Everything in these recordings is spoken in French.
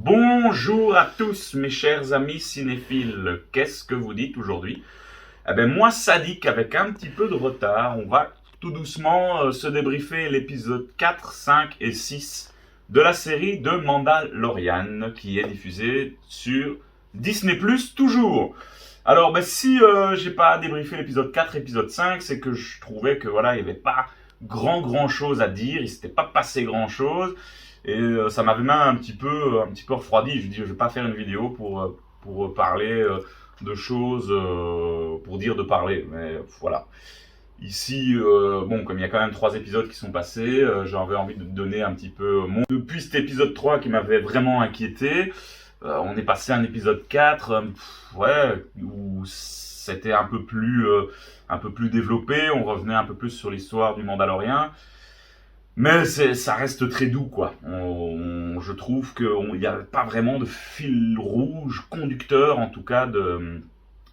Bonjour à tous mes chers amis cinéphiles, qu'est-ce que vous dites aujourd'hui? Eh ben moi Sadik, avec un petit peu de retard, on va tout doucement se débriefer l'épisode 4, 5 et 6 de la série de Mandalorian qui est diffusée sur Disney+, toujours. Alors si j'ai pas débriefé l'épisode 4, épisode 5, c'est que je trouvais que voilà, il n'y avait pas grand chose à dire, il s'était pas passé grand chose. Et ça m'avait même un petit peu refroidi. Je dis, je vais pas faire une vidéo pour parler de choses, pour dire de parler. Mais voilà. Ici, bon, comme il y a quand même 3 épisodes qui sont passés, j'avais envie de donner un petit peu mon... Depuis cet épisode 3 qui m'avait vraiment inquiété, on est passé à un épisode 4, ouais, où c'était un peu plus développé, on revenait un peu plus sur l'histoire du Mandalorien. Mais ça reste très doux, quoi. Je trouve qu'il n'y a pas vraiment de fil rouge, conducteur en tout cas,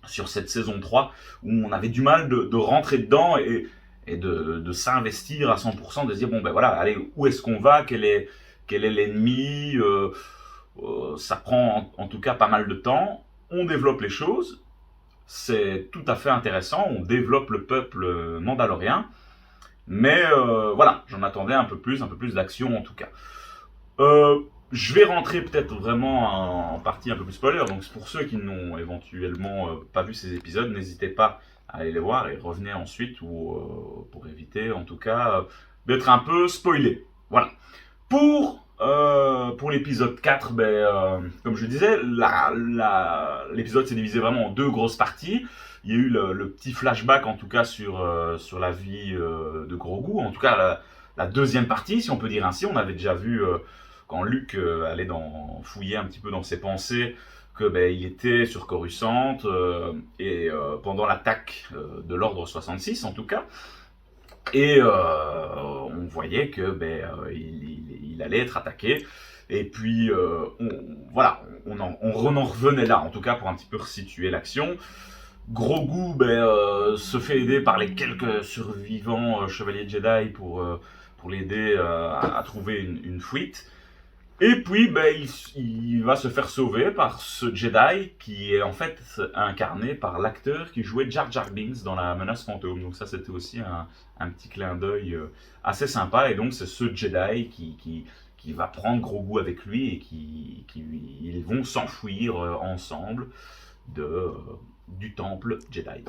sur cette saison 3, où on avait du mal de rentrer dedans et de s'investir à 100%, de se dire, bon ben voilà, allez, où est-ce qu'on va, quel est l'ennemi, ça prend en tout cas pas mal de temps, on développe les choses, c'est tout à fait intéressant, on développe le peuple mandalorien, mais voilà, j'en attendais un peu plus d'action en tout cas. Je vais rentrer peut-être vraiment en partie un peu plus spoiler, donc pour ceux qui n'ont éventuellement pas vu ces épisodes, n'hésitez pas à aller les voir et revenez ensuite pour éviter en tout cas d'être un peu spoilé. Voilà. Pour l'épisode 4, comme je disais, l'épisode s'est divisé vraiment en 2 grosses parties. Il y a eu le petit flashback en tout cas sur la vie de Grogu, en tout cas la deuxième partie, si on peut dire ainsi. On avait déjà vu quand Luke allait fouiller un petit peu dans ses pensées que il était sur Coruscant et pendant l'attaque de l'Ordre 66 en tout cas. Et on voyait que il allait être attaqué. Et puis voilà, on en revenait là, en tout cas pour un petit peu resituer l'action. Grogu se fait aider par les quelques survivants chevaliers Jedi pour l'aider à trouver une fuite. Et puis, il va se faire sauver par ce Jedi qui est en fait incarné par l'acteur qui jouait Jar Jar Binks dans La Menace Fantôme. Donc ça, c'était aussi un petit clin d'œil assez sympa. Et donc, c'est ce Jedi qui va prendre Grogu avec lui et ils vont s'enfuir ensemble du temple Jedi.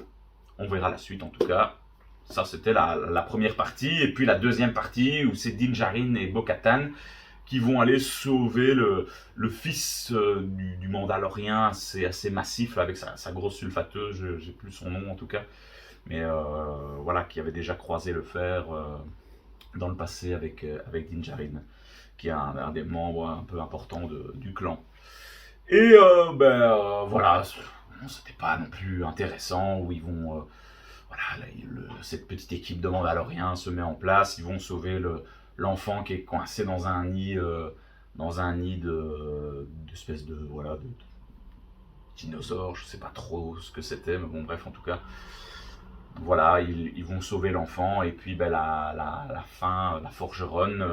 On verra la suite en tout cas. Ça, c'était la première partie. Et puis la deuxième partie où c'est Din Djarin et Bo-Katan qui vont aller sauver le fils du Mandalorien assez massif là, avec sa grosse sulfateuse, j'ai plus son nom en tout cas, mais voilà, qui avait déjà croisé le fer dans le passé avec Din Djarin, qui est un des membres un peu importants du clan. Et voilà, c'était pas non plus intéressant, où ils vont... voilà, cette petite équipe de Mandaloriens se met en place, ils vont sauver l'enfant qui est coincé dans un nid d'espèce de voilà de dinosaure, je sais pas trop ce que c'était, mais bon bref en tout cas voilà, ils vont sauver l'enfant et puis la fin, la forgeronne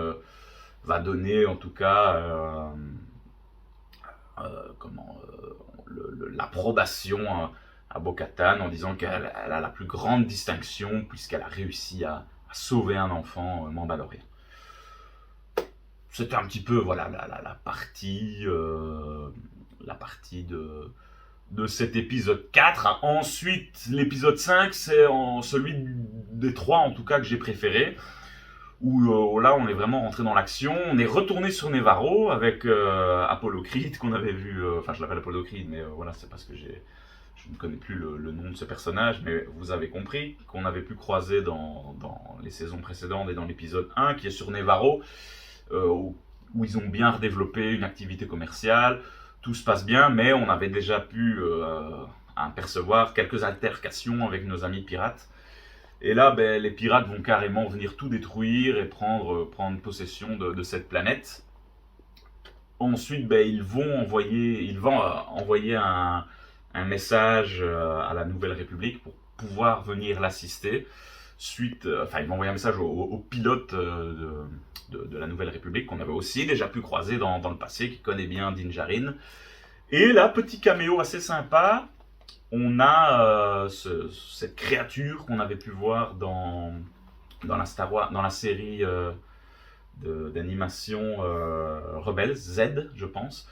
va donner en tout cas l'approbation à Bo-Katan en disant qu'elle a la plus grande distinction puisqu'elle a réussi à sauver un enfant mandalorien. C'était un petit peu voilà la partie de cet épisode 4. Ensuite, l'épisode 5, c'est celui des 3 en tout cas que j'ai préféré, où là on est vraiment rentré dans l'action. On est retourné sur Nevarro avec Apollo Creed qu'on avait vu, enfin je l'appelle Apollo Creed, mais voilà, c'est parce que je ne connais plus le nom de ce personnage, mais vous avez compris qu'on avait pu croiser dans les saisons précédentes et dans l'épisode 1 qui est sur Nevarro, où ils ont bien redéveloppé une activité commerciale, tout se passe bien, mais on avait déjà pu apercevoir quelques altercations avec nos amis pirates. Et là, les pirates vont carrément venir tout détruire et prendre possession de cette planète. Ensuite, ils vont envoyer un message à la Nouvelle République pour pouvoir venir l'assister. enfin ils vont envoyer un message au pilote de la Nouvelle République qu'on avait aussi déjà pu croiser dans le passé, qui connaît bien Din Djarin. Et là, petit caméo assez sympa, on a cette créature qu'on avait pu voir dans la série d'animation Rebels, Z, je pense.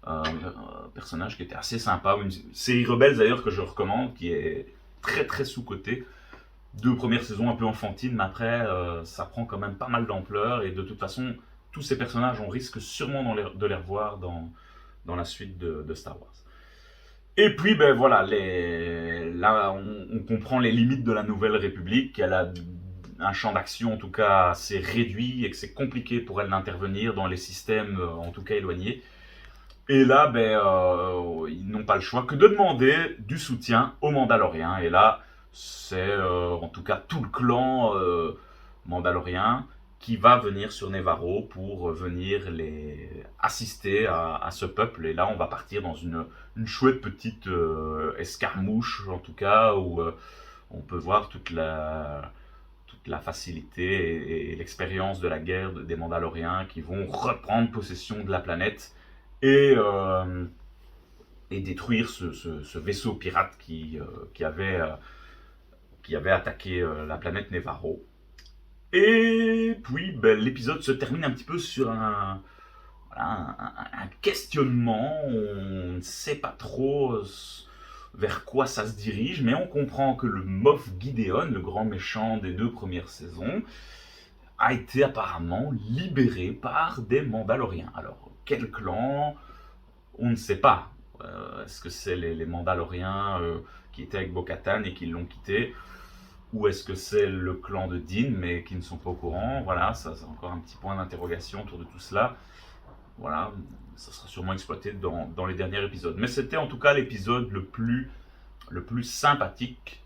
Un personnage qui était assez sympa. Une série Rebels d'ailleurs que je recommande, qui est très très sous-cotée. 2 premières saisons un peu enfantines, mais après ça prend quand même pas mal d'ampleur. Et de toute façon, tous ces personnages, on risque sûrement de les revoir dans la suite de Star Wars. Et puis, ben voilà, là, on comprend les limites de la Nouvelle République, qu'elle a un champ d'action en tout cas assez réduit et que c'est compliqué pour elle d'intervenir dans les systèmes en tout cas éloignés. Et là, ils n'ont pas le choix que de demander du soutien aux Mandaloriens. Et là, c'est en tout cas tout le clan mandalorien qui va venir sur Nevarro pour venir les assister à ce peuple. Et là, on va partir dans une chouette petite escarmouche, en tout cas, où on peut voir toute la facilité et l'expérience de la guerre des Mandaloriens qui vont reprendre possession de la planète et détruire ce vaisseau pirate qui avait attaqué la planète Nevarro. Et puis l'épisode se termine un petit peu sur un questionnement. On ne sait pas trop vers quoi ça se dirige, mais on comprend que le Moff Gideon, le grand méchant des 2 premières saisons, a été apparemment libéré par des Mandaloriens. Alors, quel clan? On ne sait pas. Est-ce que c'est les Mandaloriens qui étaient avec Bo-Katan et qui l'ont quitté? Ou est-ce que c'est le clan de Din, mais qui ne sont pas au courant? Voilà, ça c'est encore un petit point d'interrogation autour de tout cela. Voilà, ça sera sûrement exploité dans les derniers épisodes. Mais c'était en tout cas l'épisode le plus sympathique,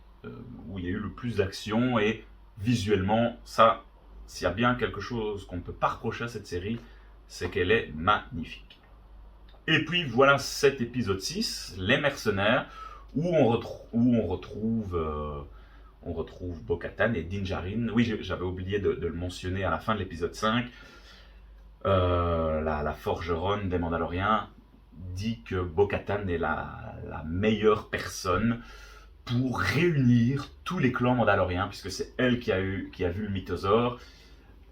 où il y a eu le plus d'action, et visuellement, ça, s'il y a bien quelque chose qu'on ne peut pas reprocher à cette série, c'est qu'elle est magnifique. Et puis voilà cet épisode 6, Les Mercenaires, où on retrouve Bo-Katan et Din Djarin. Oui, j'avais oublié de le mentionner à la fin de l'épisode 5. La forgeronne des Mandaloriens dit que Bo-Katan est la meilleure personne pour réunir tous les clans mandaloriens, puisque c'est elle qui a vu le mythosaure.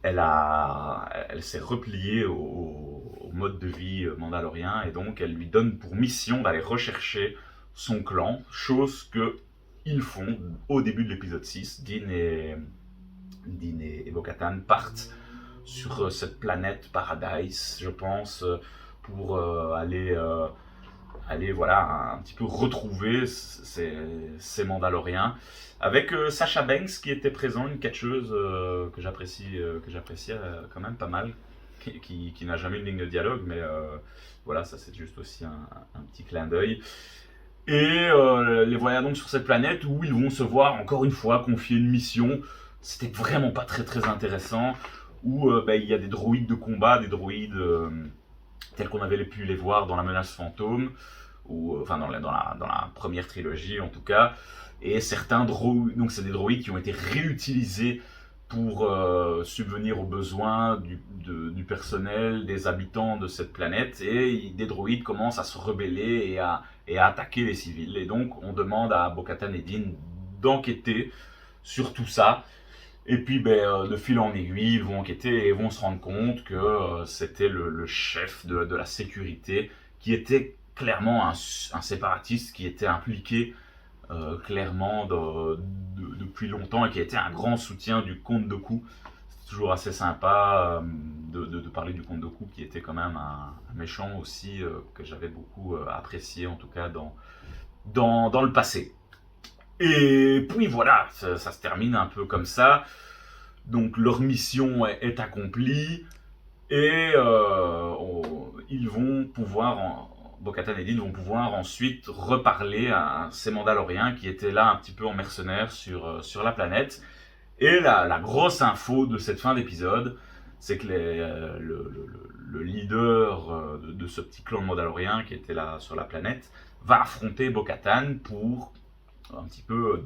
Elle s'est repliée au mode de vie mandalorien, et donc elle lui donne pour mission d'aller rechercher son clan, chose que ils font au début de l'épisode 6. Din et Bo-Katan partent sur cette planète Paradise, je pense, pour aller voilà, un petit peu retrouver ces Mandaloriens. Avec Sasha Banks qui était présent, une catcheuse que j'appréciais quand même pas mal, qui n'a jamais une ligne de dialogue, mais voilà, ça c'est juste aussi un petit clin d'œil. Et les voilà donc sur cette planète où ils vont se voir encore une fois confier une mission. C'était vraiment pas très très intéressant, où il y a des droïdes de combat, des droïdes tels qu'on avait pu les voir dans La Menace Fantôme, ou enfin dans la première trilogie en tout cas. Et certains droïdes, donc c'est des droïdes qui ont été réutilisés pour subvenir aux besoins du personnel, des habitants de cette planète, et des droïdes commencent à se rebeller et à attaquer les civils. Et donc on demande à Bo-Katan et Din d'enquêter sur tout ça. Et puis de fil en aiguille, ils vont enquêter et vont se rendre compte que c'était le chef de la sécurité, qui était clairement un séparatiste, qui était impliqué clairement depuis longtemps, et qui a été un grand soutien du comte Dooku. C'est toujours assez sympa de parler du comte Dooku, qui était quand même un méchant aussi, que j'avais beaucoup apprécié, en tout cas dans le passé. Et puis voilà, ça se termine un peu comme ça. Donc leur mission est accomplie, et ils vont pouvoir, Bo-Katan et Din vont pouvoir ensuite reparler à ces Mandaloriens qui étaient là un petit peu en mercenaires sur la planète. Et la grosse info de cette fin d'épisode, c'est que le leader de ce petit clan mandalorien qui était là sur la planète va affronter Bo-Katan pour un petit peu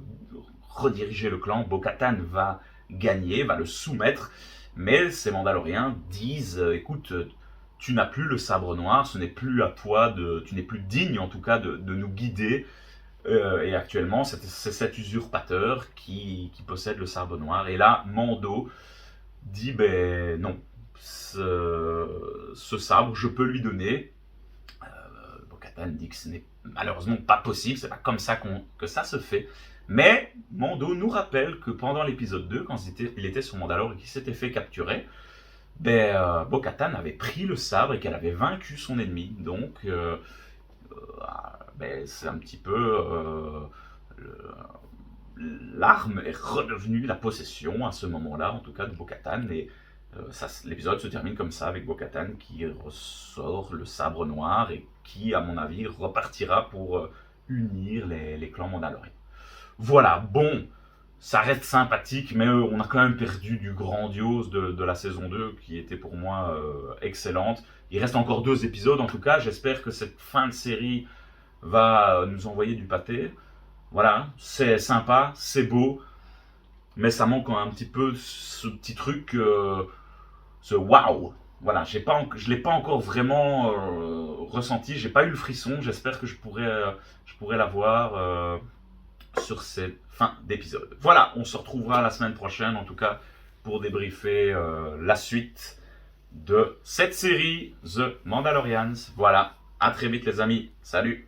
rediriger le clan. Bo-Katan va gagner, va le soumettre, mais ces Mandaloriens disent écoute, tu n'as plus le sabre noir, ce n'est plus à toi tu n'es plus digne en tout cas de nous guider. Et actuellement, c'est cet usurpateur qui possède le sabre noir. Et là, Mando dit ben non, ce sabre, je peux lui donner. Bo-Katan dit que ce n'est malheureusement pas possible, c'est pas comme ça que ça se fait. Mais Mando nous rappelle que pendant l'épisode 2, quand il était sur Mandalore et qu'il s'était fait capturer, Bo-Katan avait pris le sabre et qu'elle avait vaincu son ennemi. Donc, c'est un petit peu l'arme est redevenue la possession à ce moment-là, en tout cas de Bo-Katan, et l'épisode se termine comme ça, avec Bo-Katan qui ressort le sabre noir et qui, à mon avis, repartira pour unir les clans mandaloriens. Voilà, bon, ça reste sympathique, mais on a quand même perdu du grandiose de la saison 2, qui était pour moi excellente. Il reste encore 2 épisodes, en tout cas, j'espère que cette fin de série va nous envoyer du pâté. Voilà, c'est sympa, c'est beau, mais ça manque un petit peu ce petit truc, ce waouh. Voilà, je ne l'ai pas encore vraiment ressenti, j'ai pas eu le frisson, j'espère que je pourrais l'avoir sur cette fin d'épisode. Voilà, on se retrouvera la semaine prochaine, en tout cas, pour débriefer la suite de cette série, The Mandalorians. Voilà, à très vite les amis, salut!